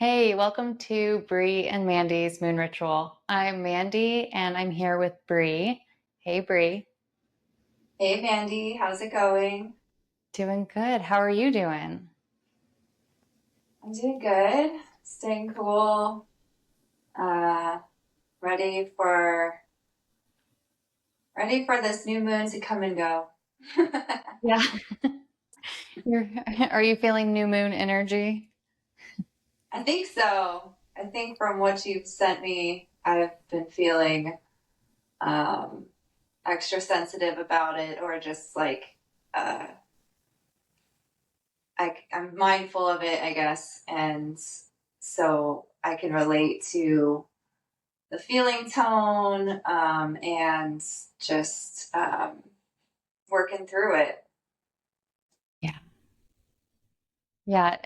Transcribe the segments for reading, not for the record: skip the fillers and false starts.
Hey, welcome to Bre and Mandy's Moon Ritual. I'm Mandy and I'm here with Bre. Hey, Bre. Hey Mandy, how's it going? Doing good. How are you doing? I'm doing good, staying cool, uh, ready for ready for this new moon to come and go. Yeah. You're, are you feeling new moon energy? I think so. I think from what you've sent me, I've been feeling um, extra sensitive about it, or just like uh, I'm mindful of it, I guess, and so I can relate to the feeling tone and just working through it. Yeah. Yeah.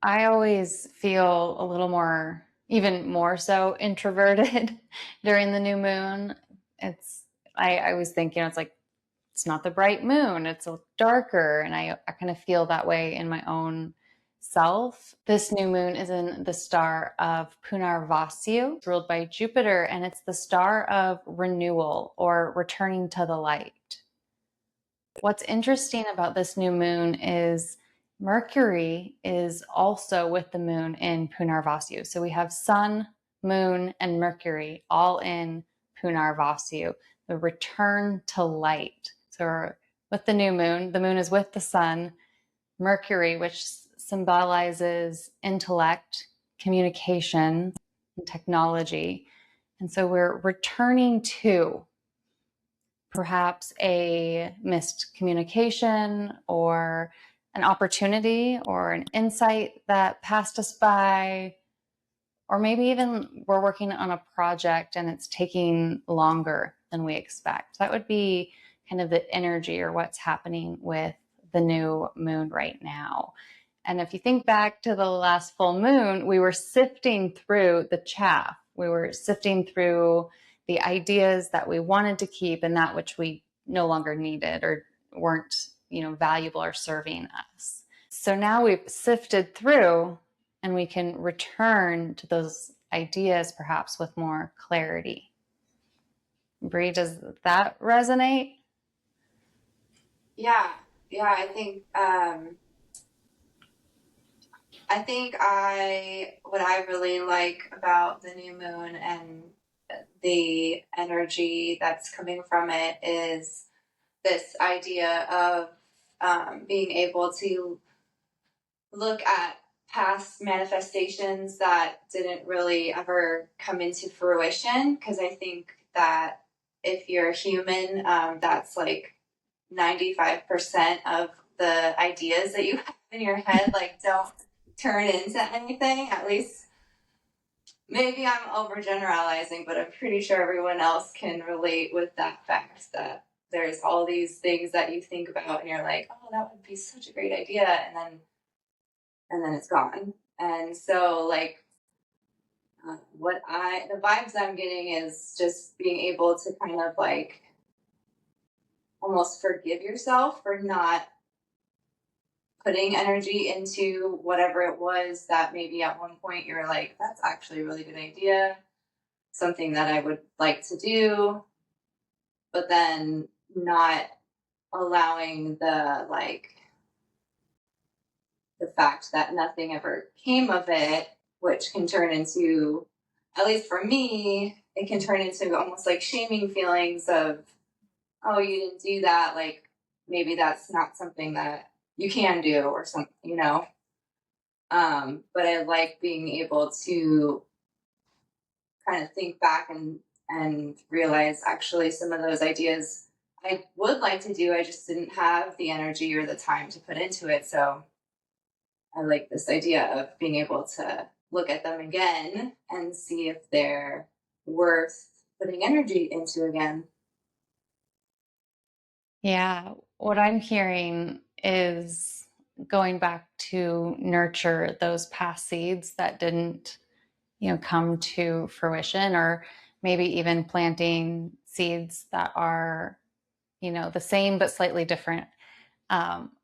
I always feel a little more, even more so introverted during the new moon. It's, I always think, it's like, it's not the bright moon, it's a darker. And I kind of feel that way in my own self. This new moon is in the star of Punarvasu, it's ruled by Jupiter, and it's the star of renewal or returning to the light. What's interesting about this new moon is Mercury is also with the moon in Punarvasu. So we have Sun, Moon, and Mercury all in Punarvasu, the return to light. So with the moon is with the Sun, Mercury, which symbolizes intellect, communication, and technology. And so we're returning to perhaps a missed communication or an opportunity or an insight that passed us by, or maybe even we're working on a project and it's taking longer than we expect. That would be kind of the energy or what's happening with the new moon right now. And if you think back to the last full moon, we were sifting through the chaff. We were sifting through the ideas that we wanted to keep and that which we no longer needed or weren't, valuable or serving us. So now we've sifted through and we can return to those ideas perhaps with more clarity. Bre, does that resonate? Yeah, yeah. I think what I really like about the new moon and the energy that's coming from it is this idea of being able to look at past manifestations that didn't really ever come into fruition. Because I think that if you're human, that's like 95% of the ideas that you have in your head, like, don't turn into anything. At least maybe I'm overgeneralizing, but I'm pretty sure everyone else can relate with that fact that there's all these things that you think about and you're like, oh, that would be such a great idea. And then it's gone. And so, like, the vibes I'm getting is just being able to kind of like almost forgive yourself for not putting energy into whatever it was that maybe at one point you were like, that's actually a really good idea, something that I would like to do, but then not allowing the fact that nothing ever came of it, which can turn into, at least for me, it can turn into almost like shaming feelings of, oh, you didn't do that. Like, maybe that's not something that you can do or something. But I like being able to kind of think back and realize actually some of those ideas I would like to do. I just didn't have the energy or the time to put into it. So I like this idea of being able to look at them again and see if they're worth putting energy into again. Yeah. What I'm hearing is going back to nurture those past seeds that didn't, come to fruition, or maybe even planting seeds that are, the same but slightly different.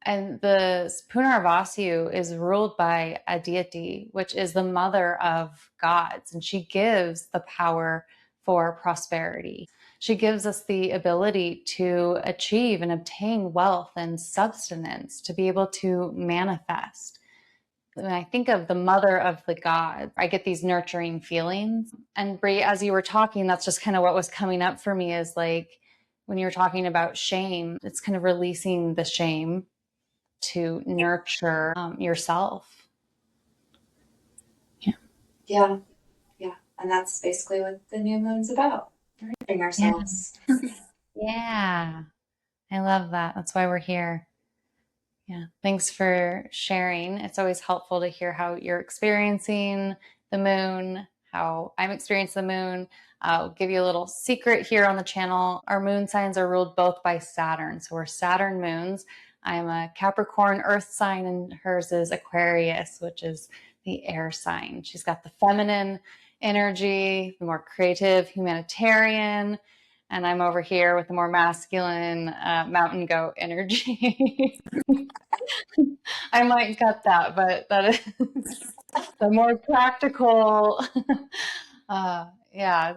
And the Punarvasu is ruled by Aditi, which is the mother of gods, and she gives the power for prosperity. She gives us the ability to achieve and obtain wealth and substance, to be able to manifest. When I think of the mother of the gods, I get these nurturing feelings. And Bre, as you were talking, that's just kind of what was coming up for me, is like when you're talking about shame, it's kind of releasing the shame to nurture yourself. Yeah. Yeah. Yeah. And that's basically what the new moon's about. Nurturing ourselves. Yeah. I love that. That's why we're here. Yeah. Thanks for sharing. It's always helpful to hear how you're experiencing the moon, how I'm experiencing the moon. I'll give you a little secret here on the channel. Our moon signs are ruled both by Saturn. So we're Saturn moons. I'm a Capricorn earth sign, and hers is Aquarius, which is the air sign. She's got the feminine energy, the more creative, humanitarian. And I'm over here with the more masculine mountain goat energy. I might cut that, but that is the more practical. Yeah,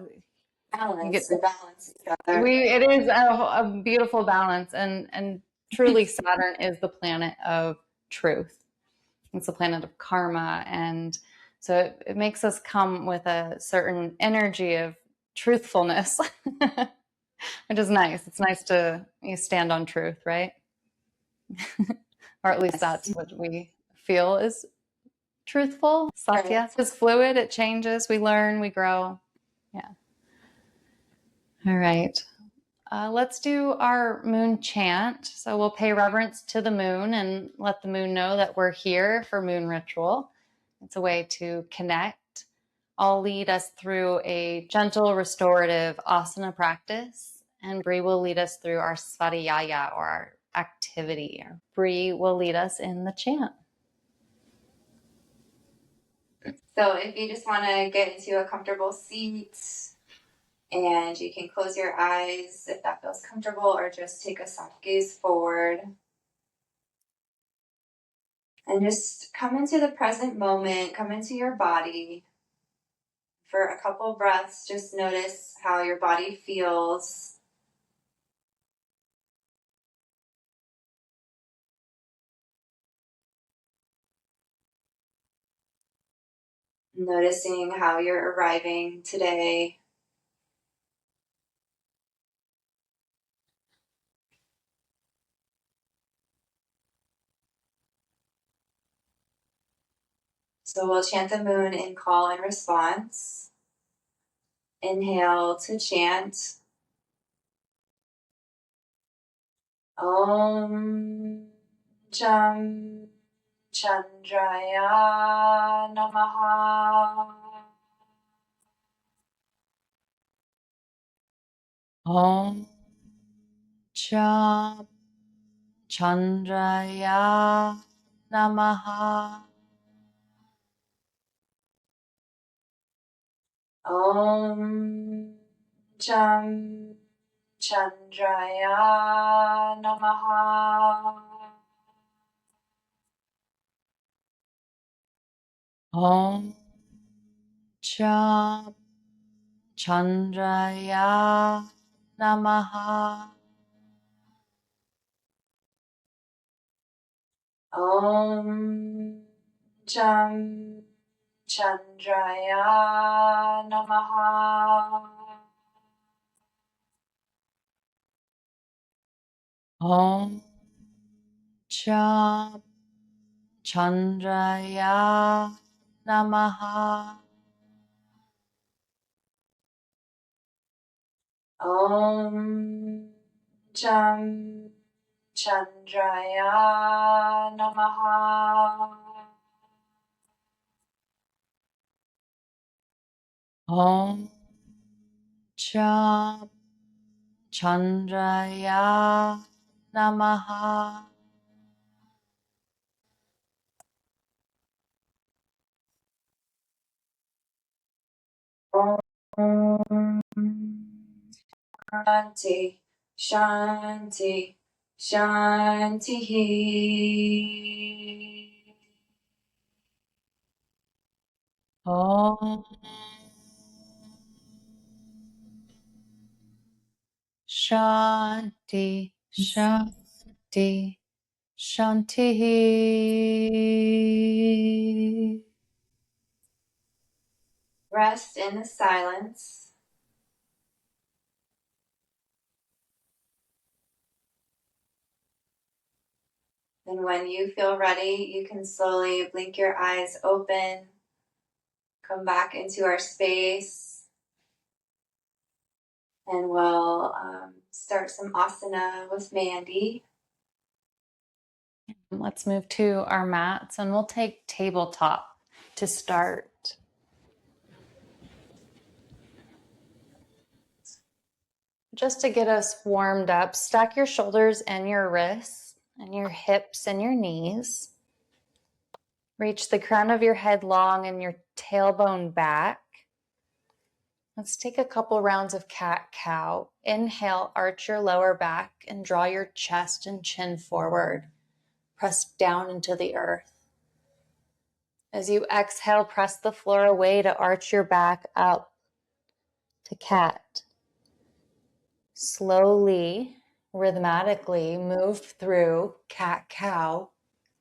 Balance. We balance each other. it is a beautiful balance, and truly, Saturn is the planet of truth. It's the planet of karma, and so it makes us come with a certain energy of truthfulness, which is nice. It's nice to stand on truth, right? Or at least that's what we feel is truthful. Satya is fluid. It changes. We learn, we grow. Yeah. All right. Let's do our moon chant. So we'll pay reverence to the moon and let the moon know that we're here for moon ritual. It's a way to connect. I'll lead us through a gentle restorative asana practice, and Bre will lead us through our svadhyaya, or our activity. Bre will lead us in the chant. So if you just want to get into a comfortable seat, and you can close your eyes if that feels comfortable, or just take a soft gaze forward. And just come into the present moment, come into your body. For a couple breaths, just notice how your body feels. Noticing how you're arriving today. So we'll chant the moon in call and response. Inhale to chant. Om Cham Chandraya Namaha. Om Cham Chandraya Namaha. Om Cham Chandraya Namaha. Om Cham Chandraya Namaha. Om Cham Chandraya Namaha. Om Cham Chandraya Namaha. Om Cham Chandraya Namaha. Om Cham Chandraya Namaha. Om Shanti, Shanti, Shanti. Om Shanti, Shanti, Shanti. Rest in the silence. And when you feel ready, you can slowly blink your eyes open, come back into our space, and we'll start some asana with Mandy. Let's move to our mats and we'll take tabletop to start. Just to get us warmed up, stack your shoulders and your wrists and your hips and your knees. Reach the crown of your head long and your tailbone back. Let's take a couple rounds of cat-cow. Inhale, arch your lower back and draw your chest and chin forward. Press down into the earth. As you exhale, press the floor away to arch your back up to cat. Slowly, rhythmically move through cat-cow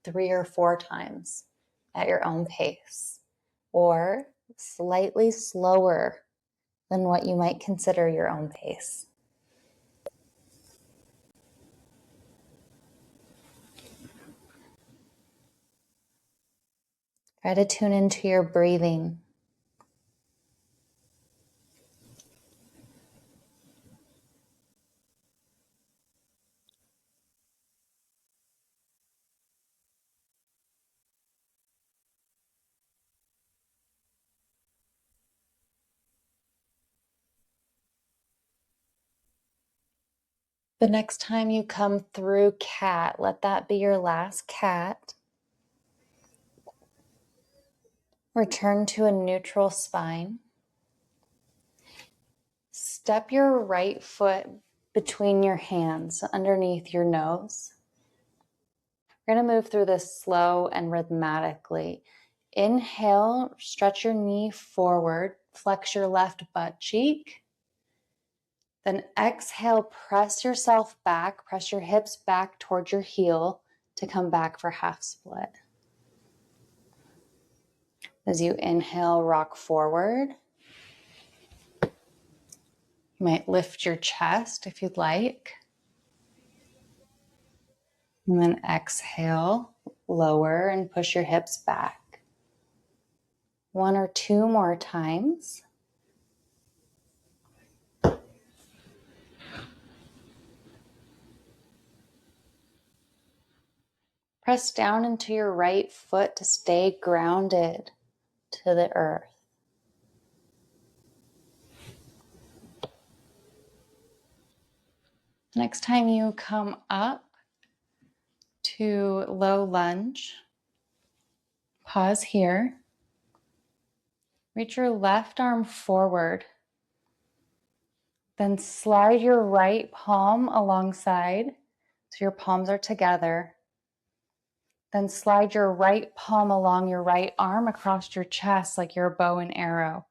3 or 4 times at your own pace, or slightly slower than what you might consider your own pace. Try to tune into your breathing. The next time you come through cat, let that be your last cat. Return to a neutral spine. Step your right foot between your hands underneath your nose. We're going to move through this slow and rhythmically. Inhale, stretch your knee forward, flex your left butt cheek. Then exhale, press yourself back, press your hips back towards your heel to come back for half split. As you inhale, rock forward. You might lift your chest if you'd like. And then exhale, lower and push your hips back. 1 or 2 more times. Press down into your right foot to stay grounded to the earth. Next time you come up to low lunge, pause here. Reach your left arm forward. Then slide your right palm alongside so your palms are together. Then slide your right palm along your right arm across your chest like you're a bow and arrow.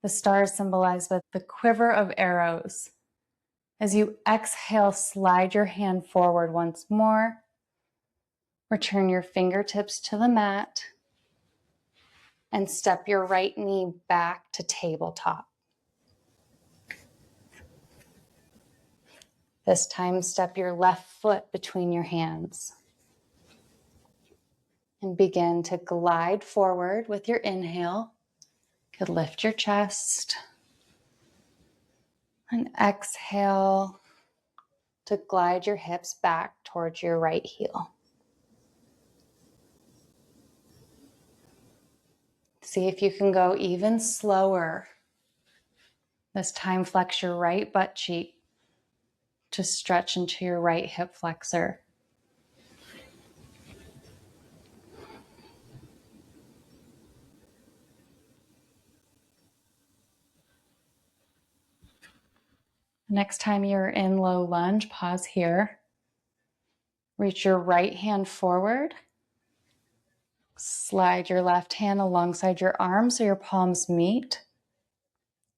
The star is symbolized with the quiver of arrows. As you exhale, slide your hand forward once more. Return your fingertips to the mat and step your right knee back to tabletop. This time, step your left foot between your hands and begin to glide forward with your inhale. You could lift your chest and exhale to glide your hips back towards your right heel. See if you can go even slower. This time, flex your right butt cheek to stretch into your right hip flexor. Next time you're in low lunge, pause here. Reach your right hand forward. Slide your left hand alongside your arm so your palms meet.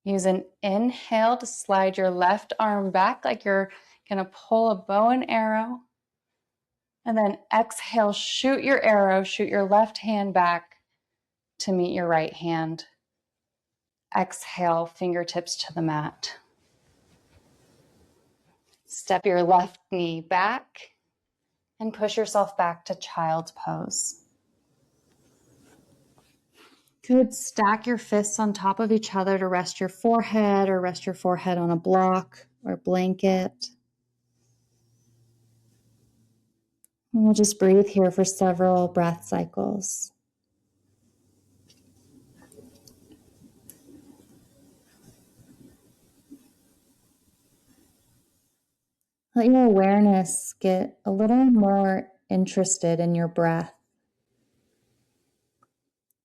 Use an inhale to slide your left arm back like you're going to pull a bow and arrow. And then exhale, shoot your arrow, shoot your left hand back to meet your right hand. Exhale, fingertips to the mat. Step your left knee back and push yourself back to child's pose. Good. Stack your fists on top of each other to rest your forehead or rest your forehead on a block or blanket. And we'll just breathe here for several breath cycles. Let your awareness get a little more interested in your breath,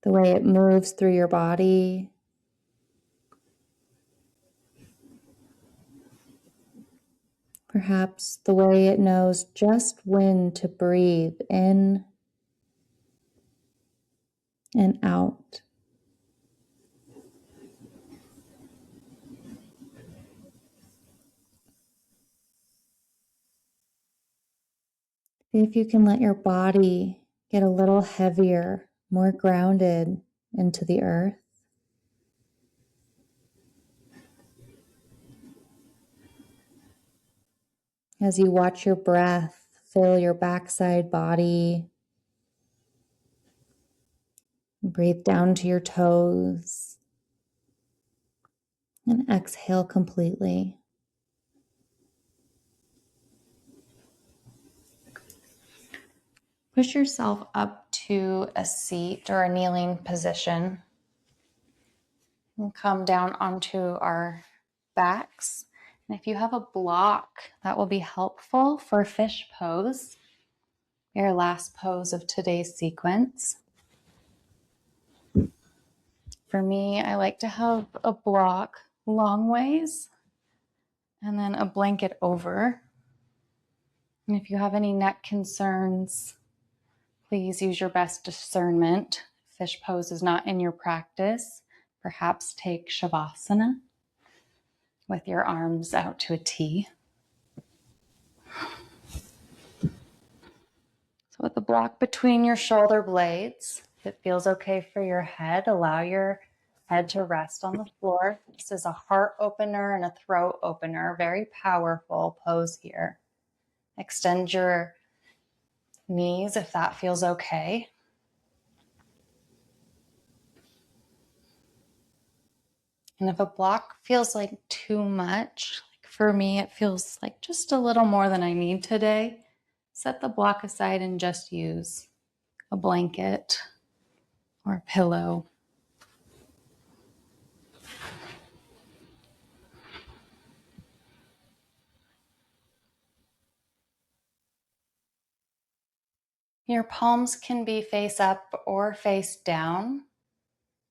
the way it moves through your body. Perhaps the way it knows just when to breathe in and out. See if you can let your body get a little heavier, more grounded into the earth. As you watch your breath fill your backside body, breathe down to your toes and exhale completely. Push yourself up to a seat or a kneeling position and come down onto our backs. And if you have a block, that will be helpful for fish pose, your last pose of today's sequence. For me, I like to have a block long ways and then a blanket over. And if you have any neck concerns, please use your best discernment. Fish pose is not in your practice. Perhaps take Shavasana with your arms out to a T. So with the block between your shoulder blades, if it feels okay for your head, allow your head to rest on the floor. This is a heart opener and a throat opener. Very powerful pose here. Extend your knees if that feels okay. And if a block feels like too much, like for me, it feels like just a little more than I need today, set the block aside and just use a blanket or a pillow. Your palms can be face up or face down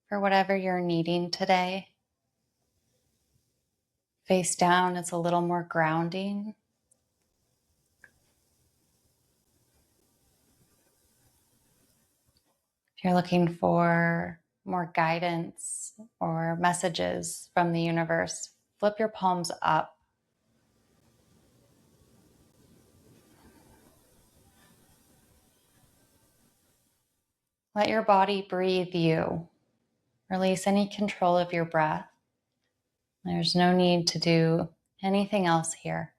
for whatever you're needing today. Face down is a little more grounding. If you're looking for more guidance or messages from the universe, flip your palms up. Let your body breathe you. Release any control of your breath. There's no need to do anything else here.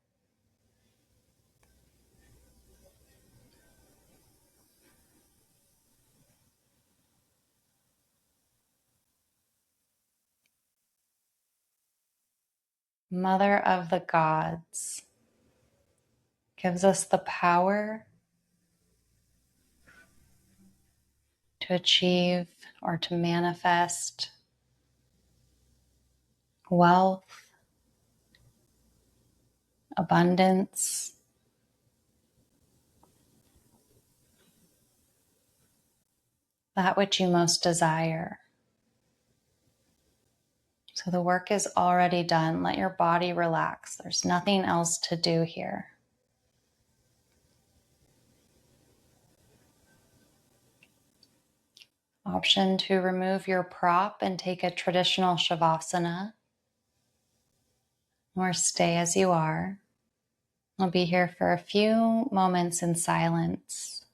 Mother of the gods gives us the power to achieve or to manifest wealth, abundance, that which you most desire. So the work is already done. Let your body relax. There's nothing else to do here. option to remove your prop and take a traditional Shavasana, or stay as you are. I'll be here for a few moments in silence.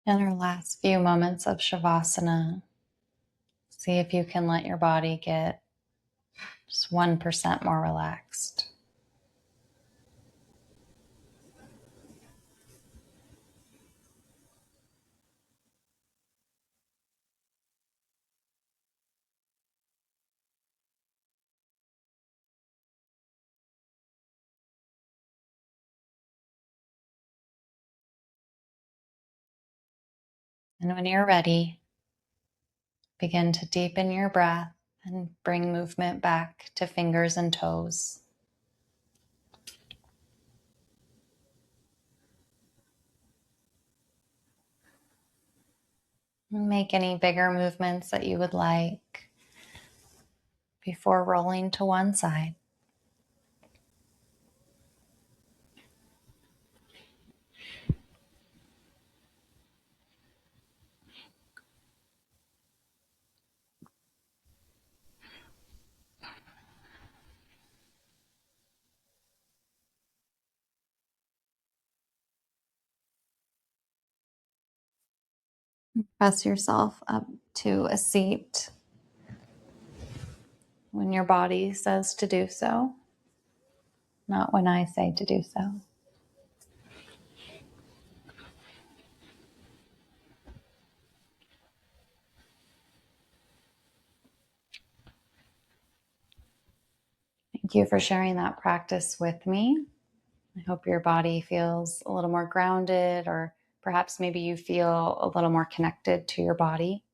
In our last few moments of Shavasana, see if you can let your body get just 1% more relaxed. And when you're ready, begin to deepen your breath and bring movement back to fingers and toes. Make any bigger movements that you would like before rolling to one side. Press yourself up to a seat when your body says to do so, not when I say to do so. Thank you for sharing that practice with me. I hope your body feels a little more grounded, or perhaps maybe you feel a little more connected to your body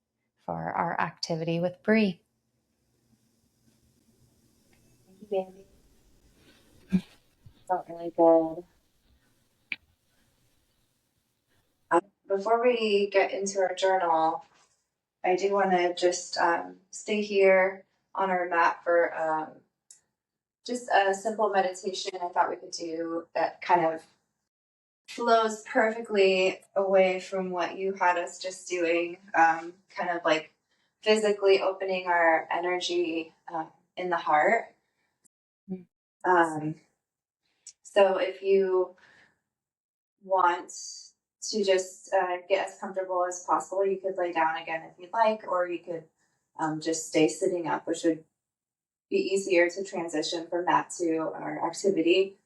for our activity with Bre. Thank you, Mandy. Felt really good. Before we get into our journal, I do want to just stay here on our mat for just a simple meditation I thought we could do that kind of flows perfectly away from what you had us just doing, kind of like physically opening our energy in the heart. Um, so if you want to just get as comfortable as possible, you could lay down again if you'd like, or you could just stay sitting up, which would be easier to transition from that to our activity.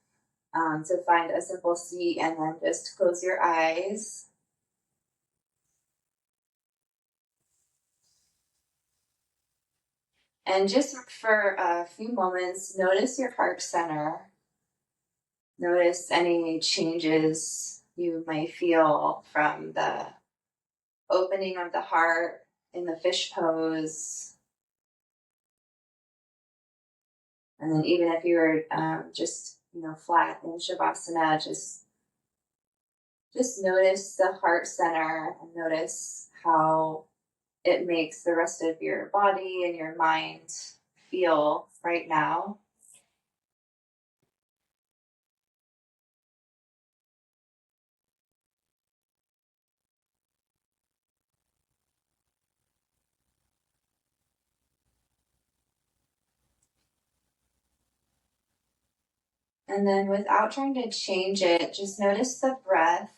To find a simple seat and then just close your eyes. And just for a few moments, notice your heart center. Notice any changes you may feel from the opening of the heart in the fish pose. And then even if you're just flat in Shavasana, just notice the heart center and notice how it makes the rest of your body and your mind feel right now. And then without trying to change it, just notice the breath.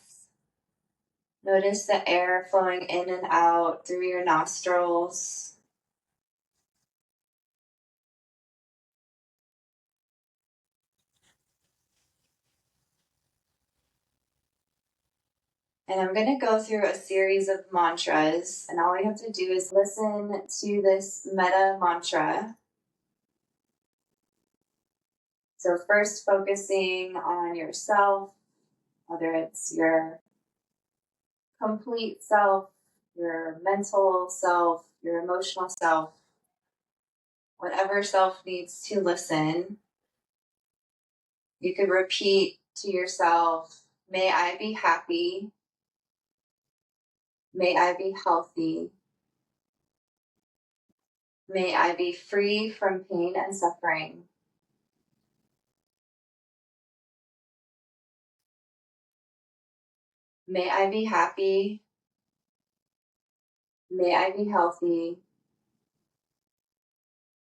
Notice the air flowing in and out through your nostrils. And I'm going to go through a series of mantras, and all you have to do is listen to this metta mantra. So, first, focusing on yourself, whether it's your complete self, your mental self, your emotional self, whatever self needs to listen. You could repeat to yourself, may I be happy, may I be healthy, may I be free from pain and suffering. May I be happy, may I be healthy,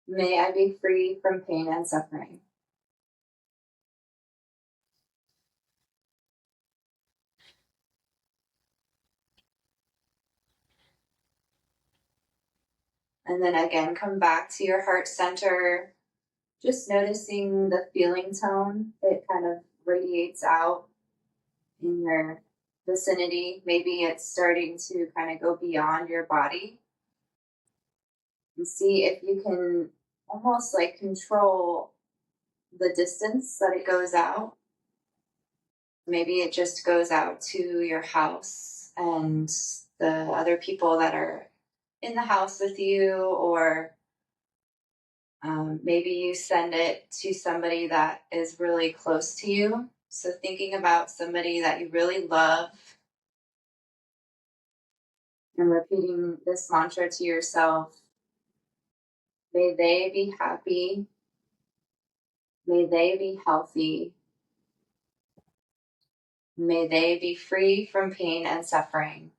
may I be free from pain and suffering. And then again, come back to your heart center, just noticing the feeling tone. It kind of radiates out in your vicinity. Maybe it's starting to kind of go beyond your body. And see if you can almost like control the distance that it goes out. Maybe it just goes out to your house and the other people that are in the house with you, or maybe you send it to somebody that is really close to you. So, thinking about somebody that you really love and repeating this mantra to yourself, may they be happy, may they be healthy, may they be free from pain and suffering.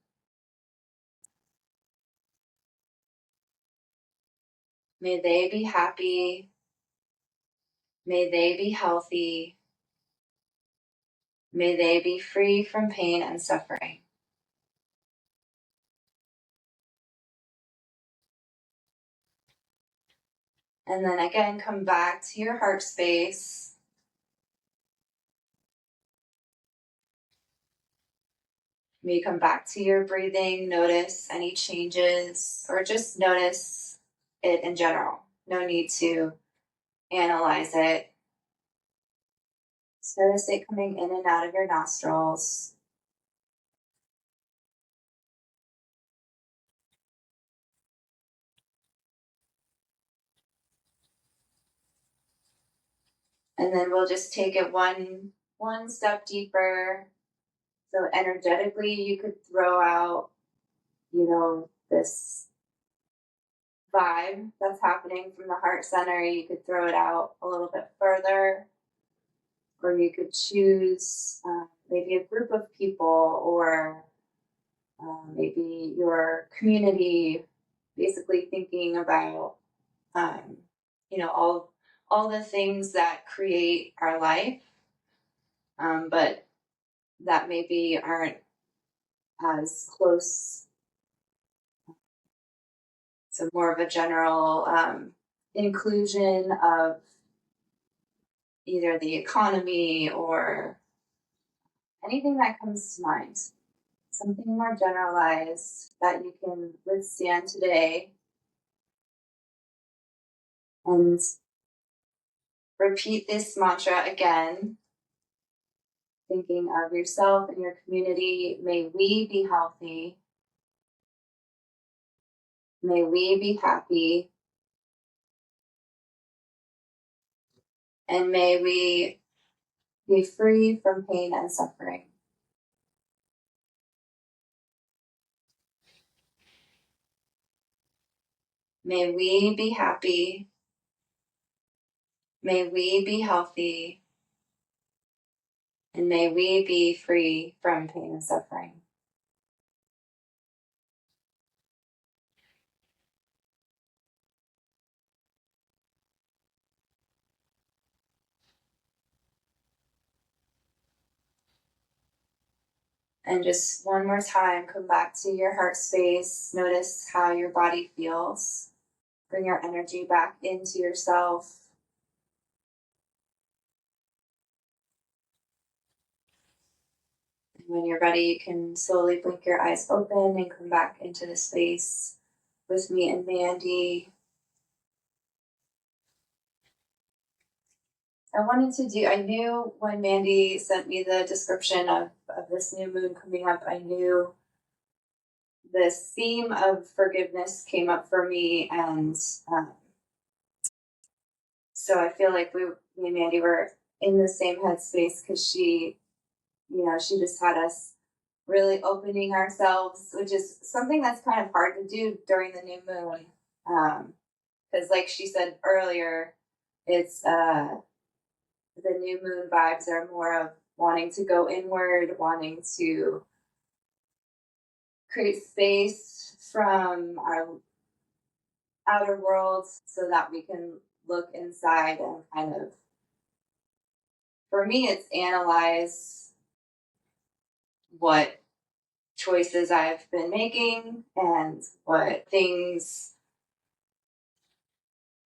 May they be happy, may they be healthy, may they be free from pain and suffering. And then again, come back to your heart space. Maybe come back to your breathing, notice any changes, or just notice it in general. No need to analyze it. Just notice it coming in and out of your nostrils. And then we'll just take it one step deeper. So energetically, you could throw out, this vibe that's happening from the heart center. You could throw it out a little bit further, or you could choose maybe a group of people, or maybe your community. Basically, thinking about all the things that create our life, but that maybe aren't as close. So more of a general inclusion of either the economy or anything that comes to mind. Something more generalized that you can withstand today. And repeat this mantra again, thinking of yourself and your community. May we be healthy. May we be happy. And may we be free from pain and suffering. May we be happy. May we be healthy. And may we be free from pain and suffering. And just one more time, come back to your heart space. Notice how your body feels. Bring your energy back into yourself. And when you're ready, you can slowly blink your eyes open and come back into the space with me and Mandy. I knew when Mandy sent me the description of this new moon coming up, I knew this theme of forgiveness came up for me. And so I feel like me and Mandy were in the same headspace because she just had us really opening ourselves, which is something that's kind of hard to do during the new moon. Because like she said earlier, it's the new moon vibes are more of wanting to go inward, wanting to create space from our outer world so that we can look inside and kind of, for me, it's analyze what choices I've been making and what things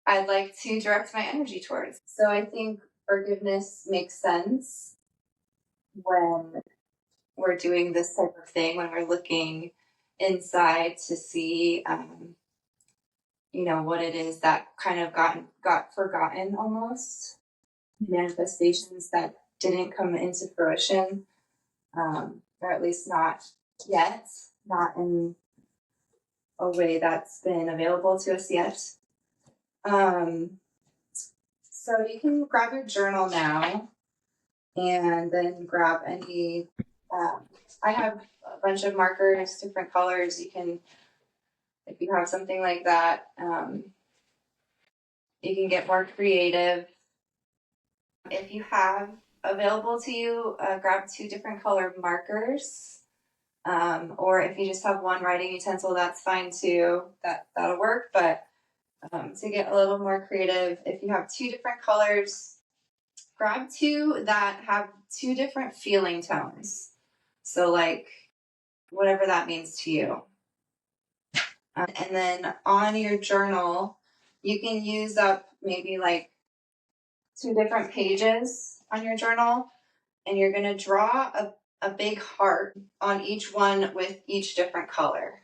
I'd like to direct my energy towards. So I think forgiveness makes sense when we're doing this type of thing, when we're looking inside to see, what it is that kind of got forgotten almost, manifestations that didn't come into fruition, or at least not yet, not in a way that's been available to us yet. So you can grab your journal now and then grab any. I have a bunch of markers, different colors. You can, if you have something like that, you can get more creative. If you have available to you, grab 2 different color markers. Or if you just have one writing utensil, that's fine too. That'll work. But to get a little more creative, if you have 2 different colors, grab 2 that have 2 different feeling tones. So like whatever that means to you. And then on your journal, you can use up maybe like 2 different pages on your journal, and you're going to draw a big heart on each one with each different color.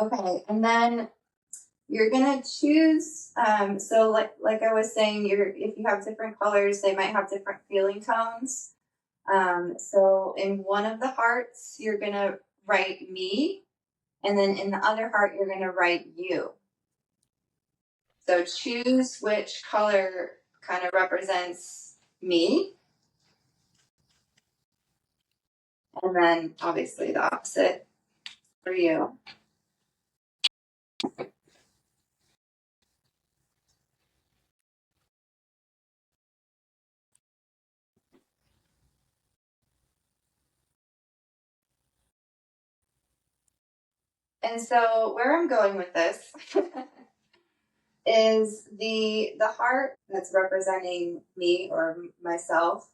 Okay, and then you're gonna choose. So like I was saying, if you have different colors, they might have different feeling tones. So in one of the hearts, you're gonna write me, and then in the other heart, you're gonna write you. So choose which color kind of represents me, and then obviously the opposite for you. And so where I'm going with this is the heart that's representing me or myself,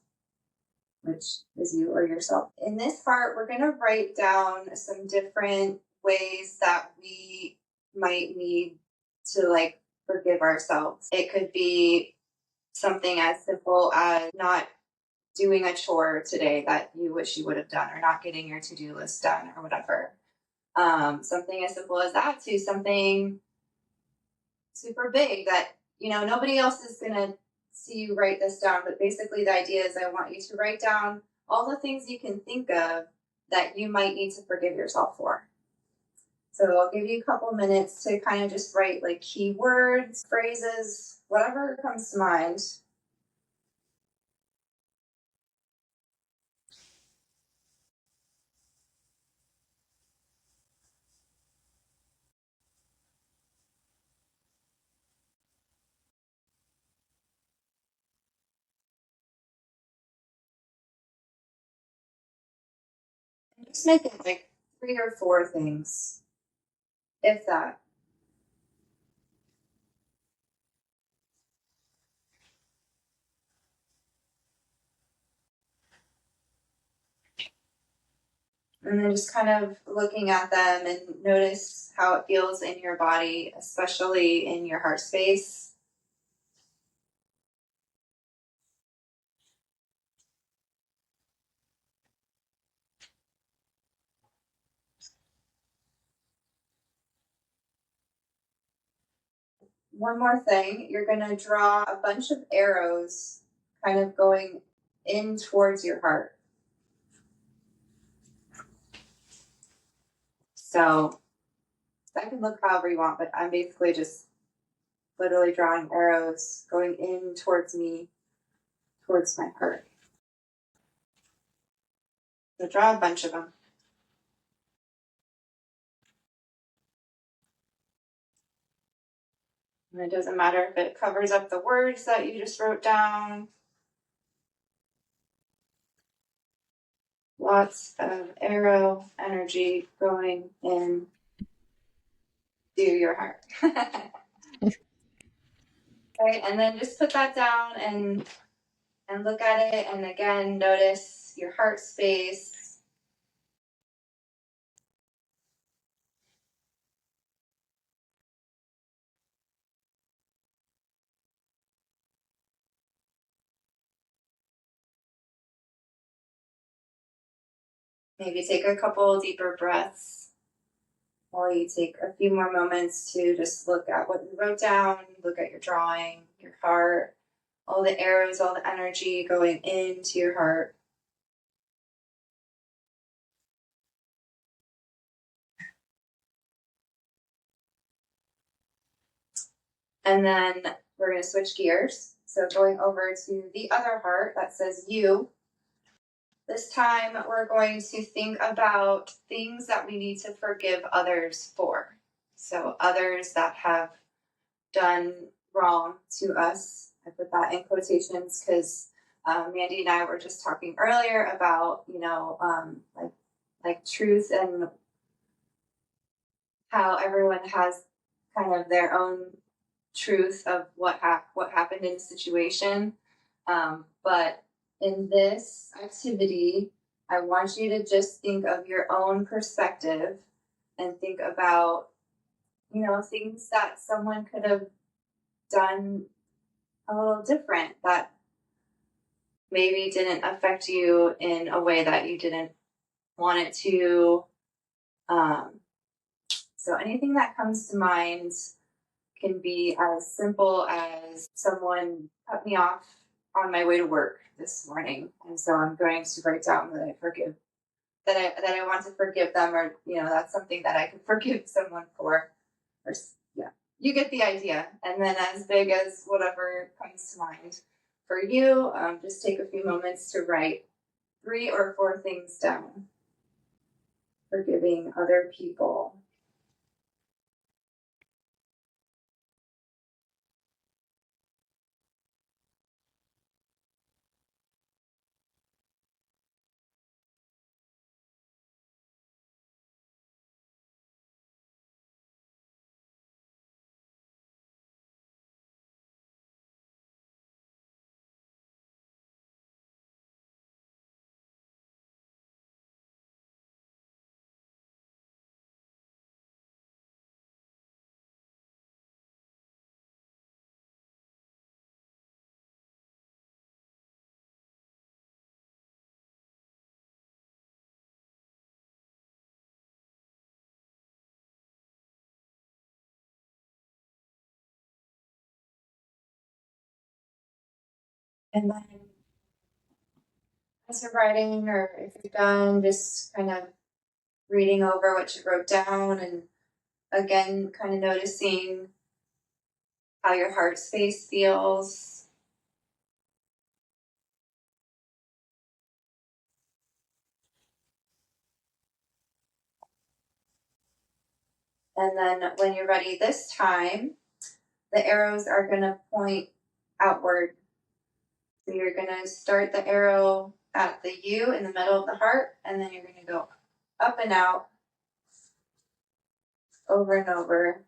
which is you or yourself. In this heart, we're going to write down some different ways that we might need to like forgive ourselves. It could be something as simple as not doing a chore today that you wish you would have done, or not getting your to-do list done, or whatever. Something as simple as that to something super big that nobody else is going to see you write this down, but basically the idea is I want you to write down all the things you can think of that you might need to forgive yourself for. So I'll give you a couple minutes to kind of just write like keywords, phrases, whatever comes to mind. And just make it like 3 or 4 things, if that. And then just kind of looking at them and notice how it feels in your body, especially in your heart space. One more thing, you're going to draw a bunch of arrows kind of going in towards your heart. So that can look however you want, but I'm basically just literally drawing arrows going in towards me, towards my heart. So draw a bunch of them. And it doesn't matter if it covers up the words that you just wrote down. Lots of arrow energy going in to your heart. Right, and then just put that down and look at it, and again notice your heart space. Maybe take a couple deeper breaths while you take a few more moments to just look at what you wrote down, look at your drawing, your heart, all the arrows, all the energy going into your heart. And then we're going to switch gears. So going over to the other heart that says you. This time we're going to think about things that we need to forgive others for. So others that have done wrong to us. I put that in quotations because Mandy and I were just talking earlier about, like truth and how everyone has kind of their own truth of what happened in the situation. But in this activity, I want you to just think of your own perspective and think about, things that someone could have done a little different that maybe didn't affect you in a way that you didn't want it to. Um, so anything that comes to mind can be as simple as someone cut me off on my way to work this morning, and so I'm going to write down that I want to forgive them, or that's something that I could forgive someone for, or yeah, you get the idea. And then as big as whatever comes to mind for you, just take a few moments to write 3 or 4 things down. Forgiving other people. And then as you're writing, or if you're done, just kind of reading over what you wrote down, and again, kind of noticing how your heart space feels. And then when you're ready this time, the arrows are going to point outward. So you're going to start the arrow at the U in the middle of the heart, and then you're going to go up and out over and over.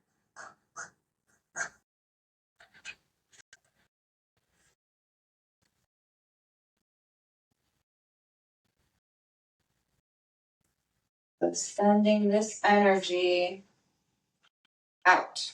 So sending this energy out.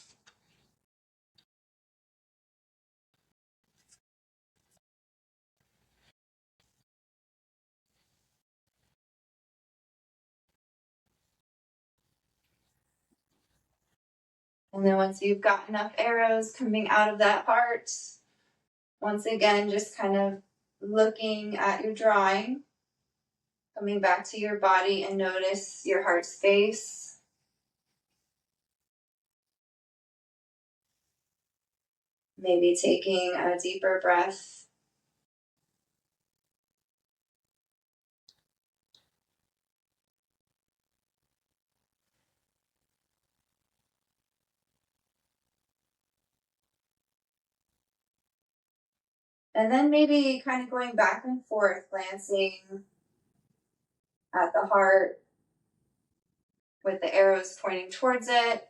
And then once you've got enough arrows coming out of that heart, once again, just kind of looking at your drawing, coming back to your body, and notice your heart space. Maybe taking a deeper breath. And then maybe kind of going back and forth, glancing at the heart with the arrows pointing towards it.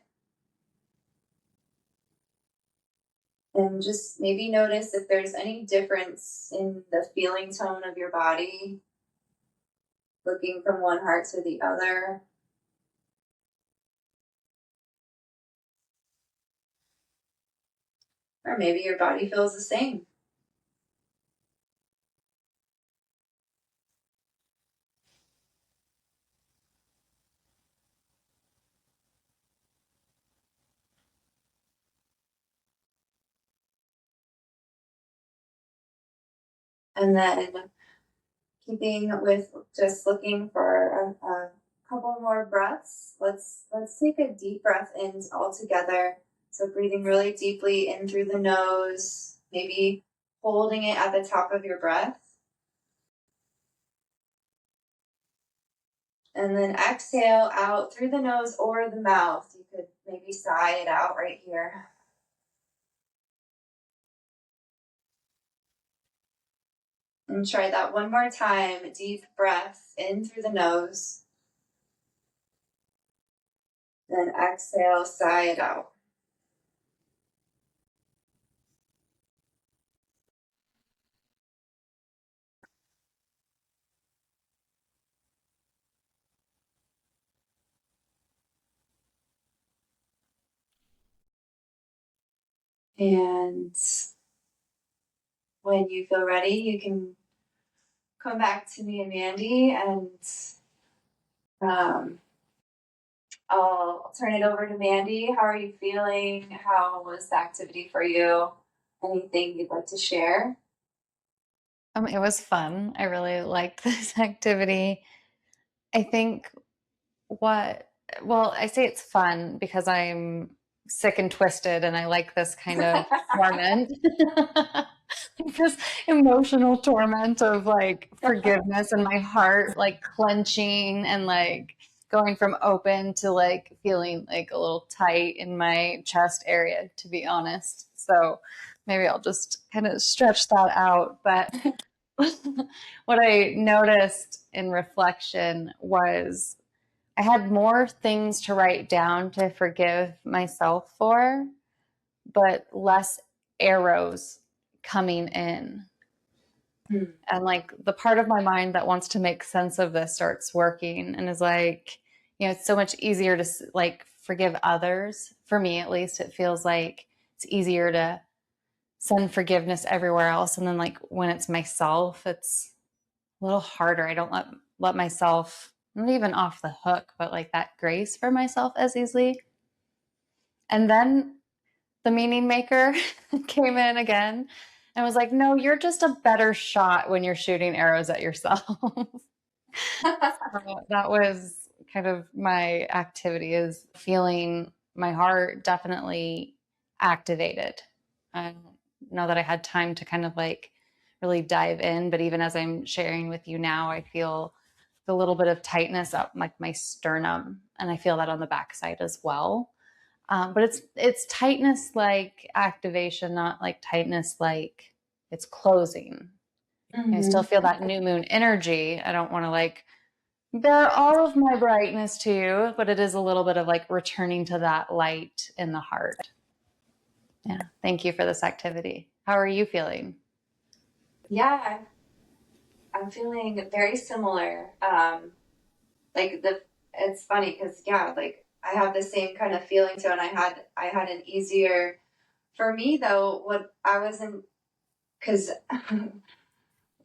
And just maybe notice if there's any difference in the feeling tone of your body, looking from one heart to the other. Or maybe your body feels the same. And then keeping with just looking for a couple more breaths, let's take a deep breath in all together. So breathing really deeply in through the nose, maybe holding it at the top of your breath. And then exhale out through the nose or the mouth. You could maybe sigh it out right here. And try that one more time. Deep breath in through the nose. Then exhale, sigh it out. And when you feel ready, you can come back to me and Mandy, and um, I'll turn it over to Mandy. How are you feeling? How was the activity for you? Anything you'd like to share? It was fun. I really liked this activity. I think what, well, I say it's fun because I'm sick and twisted and I like this kind of torment. This emotional torment of like forgiveness and my heart like clenching and like going from open to like feeling like a little tight in my chest area, to be honest. So maybe I'll just kind of stretch that out. But what I noticed in reflection was I had more things to write down to forgive myself for, but less arrows coming in. And like the part of my mind that wants to make sense of this starts working and is like, it's so much easier to like forgive others. For me, at least, it feels like it's easier to send forgiveness everywhere else. And then like when it's myself, it's a little harder. I don't let myself, not even off the hook, but like that grace for myself as easily. And then the meaning maker came in again. I was like, no, you're just a better shot when you're shooting arrows at yourself. That was kind of my activity, is feeling my heart definitely activated. I don't know that I had time to kind of like really dive in, but even as I'm sharing with you now, I feel the little bit of tightness up like my sternum, and I feel that on the backside as well. But it's tightness like activation, not like tightness like it's closing. I still feel that new moon energy. I don't want to like bear all of my brightness to you, but it is a little bit of like returning to that light in the heart. Yeah. Thank you for this activity. How are you feeling? Yeah, I'm feeling very similar. Like the it's funny because yeah, like I have the same kind of feeling too, and I had an easier for me though. What I was in because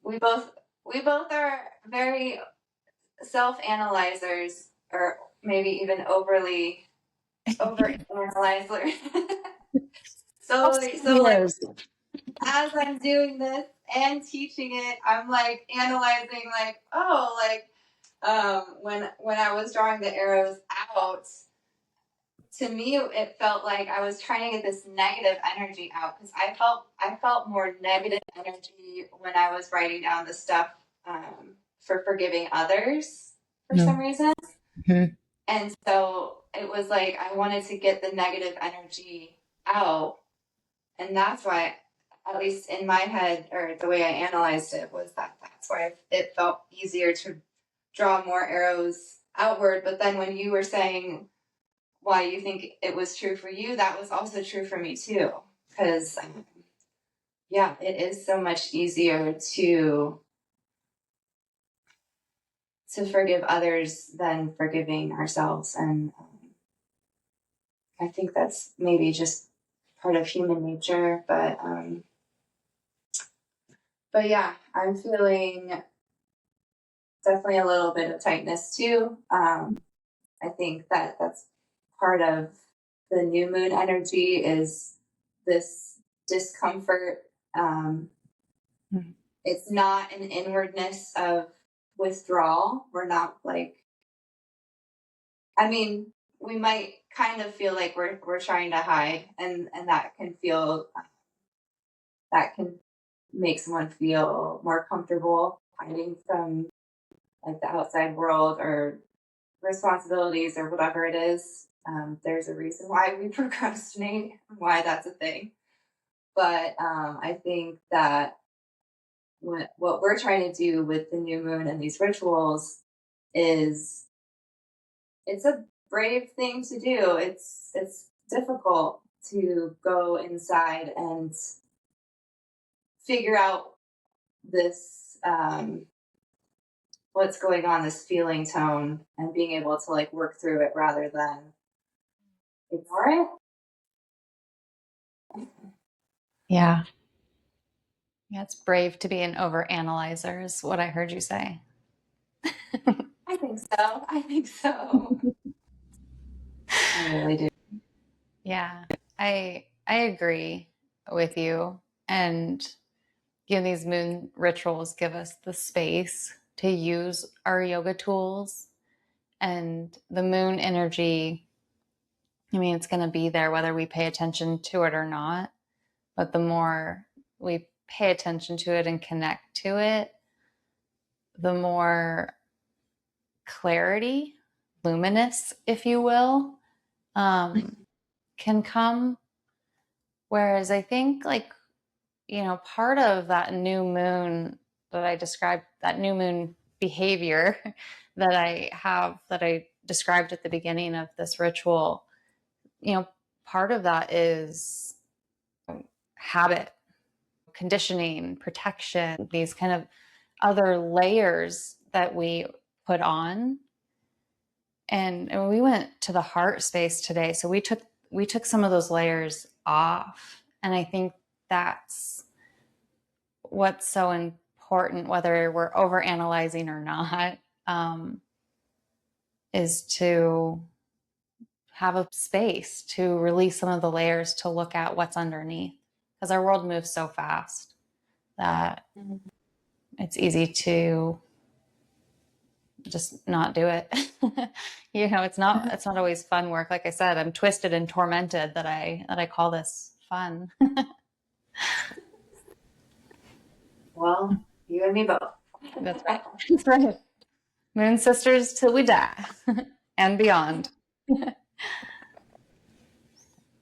we both we both are very self-analyzers, or maybe even over analyzers. So like Years. as I'm doing this and teaching it, I'm like analyzing, like, oh, like when I was drawing the arrows out, to me it felt like I was trying to get this negative energy out, because I felt more negative energy when I was writing down the stuff for forgiving others for some reason. Mm-hmm. And so it was like I wanted to get the negative energy out. And that's why, at least in my head, or the way I analyzed it, was that that's why it felt easier to draw more arrows outward. But then when you were saying why you think it was true for you, that was also true for me too. Because, yeah, it is so much easier to forgive others than forgiving ourselves. And I think that's maybe just part of human nature. But yeah, I'm feeling definitely a little bit of tightness too. I think that that's part of the new moon energy, is this discomfort. Um, Mm-hmm. it's not an inwardness of withdrawal. We're not like, I mean, we might kind of feel like we're trying to hide, and that can make someone feel more comfortable hiding from like the outside world or responsibilities or whatever it is. There's a reason why we procrastinate, why that's a thing. But I think that what we're trying to do with the new moon and these rituals is, it's a brave thing to do. It's difficult to go inside and figure out this what's going on, this feeling tone, and being able to like work through it rather than ignore it. Yeah. Yeah, it's brave to be an overanalyzer, is what I heard you say. I think so. I think so. I really do. Yeah, I agree with you. And these moon rituals give us the space to use our yoga tools, and the moon energy. I mean, it's going to be there whether we pay attention to it or not. But the more we pay attention to it and connect to it, the more clarity, luminous, if you will, can come. Whereas I think, like, part of that new moon that I described, that new moon behavior that I described at the beginning of this ritual, part of that is habit, conditioning, protection, these kind of other layers that we put on. And we went to the heart space today, so we took some of those layers off, and I think that's what's so important, whether we're over analyzing or not, is to have a space to release some of the layers, to look at what's underneath, because our world moves so fast. that it's easy to just not do it. It's not always fun work. Like I said, I'm twisted and tormented that I call this fun. Well, you and me both. That's right. That's right. Moon sisters till we die and beyond.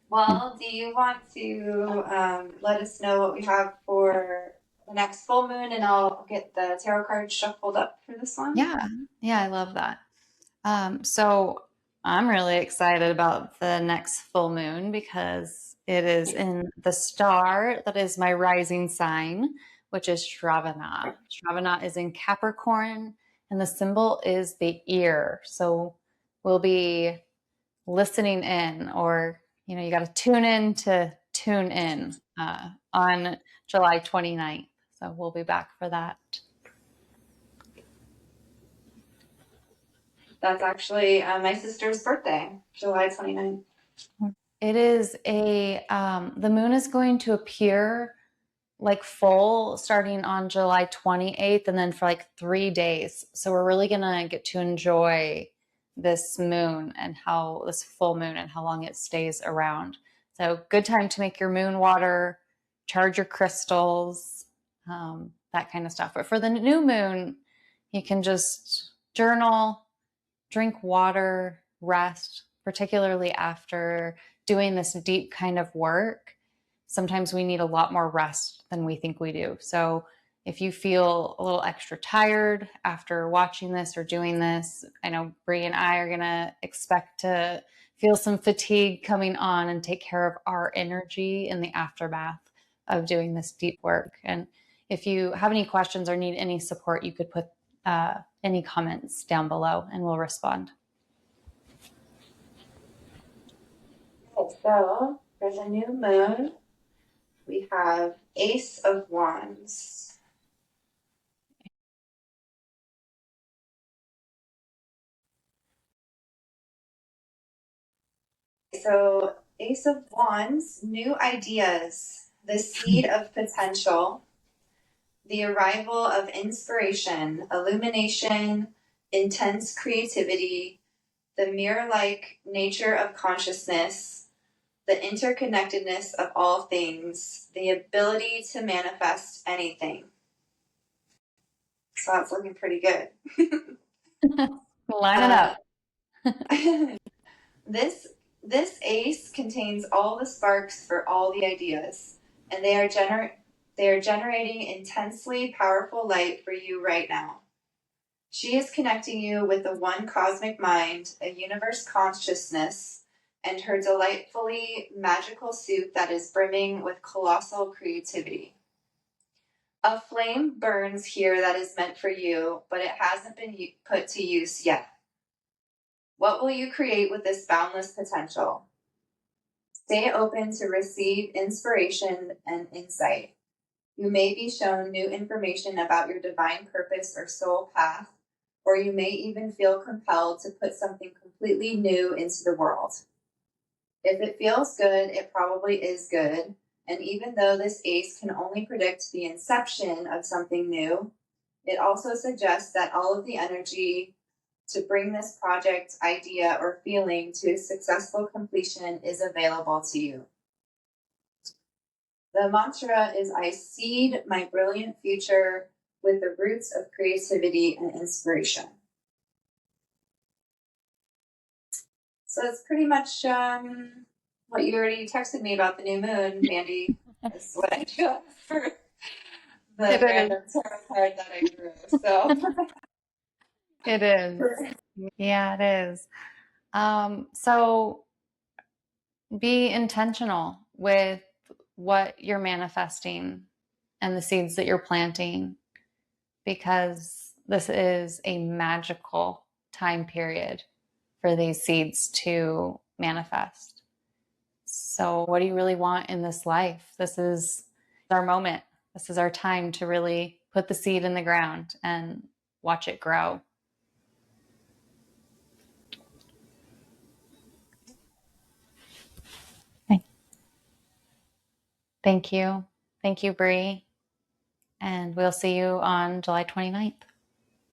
Well, do you want to let us know what we have for the next full moon, and I'll get the tarot cards shuffled up for this one? Yeah. Yeah, I love that. So I'm really excited about the next full moon because it is in the star that is my rising sign, which is Shravana. Shravana is in Capricorn, and the symbol is the ear. So we'll be listening in, or you got to tune in to tune in on July 29th. So we'll be back for that. That's actually my sister's birthday, July 29th. It is the moon is going to appear like full starting on July 28th and then for like 3 days. So we're really going to get to enjoy this moon and this full moon and how long it stays around. So good time to make your moon water, charge your crystals, that kind of stuff. But for the new moon, you can just journal, drink water, rest, particularly after doing this deep kind of work. Sometimes we need a lot more rest than we think we do. So if you feel a little extra tired after watching this or doing this, I know Bre and I are going to expect to feel some fatigue coming on and take care of our energy in the aftermath of doing this deep work. And if you have any questions or need any support, you could put any comments down below and we'll respond. Okay, so for the new moon, we have Ace of Wands. So Ace of Wands, new ideas, the seed of potential, the arrival of inspiration, illumination, intense creativity, the mirror-like nature of consciousness, the interconnectedness of all things, the ability to manifest anything. So that's looking pretty good. Line it up. This ace contains all the sparks for all the ideas, and they are generating intensely powerful light for you right now. She is connecting you with the one cosmic mind, a universe consciousness, and her delightfully magical soup that is brimming with colossal creativity. A flame burns here that is meant for you, but it hasn't been put to use yet. What will you create with this boundless potential? Stay open to receive inspiration and insight. You may be shown new information about your divine purpose or soul path, or you may even feel compelled to put something completely new into the world. If it feels good, it probably is good, and even though this ace can only predict the inception of something new, it also suggests that all of the energy to bring this project, idea, or feeling to successful completion is available to you. The mantra is, I seed my brilliant future with the roots of creativity and inspiration. So it's pretty much what you already texted me about the new moon, Mandy. Is what I got for the random tarot card that I drew. So It is. Yeah, it is. So be intentional with what you're manifesting and the seeds that you're planting, because this is a magical time period for these seeds to manifest. So what do you really want in this life? This is our moment. This is our time to really put the seed in the ground and watch it grow. Thank you. Thank you, Bre. and we'll see you on July 29th.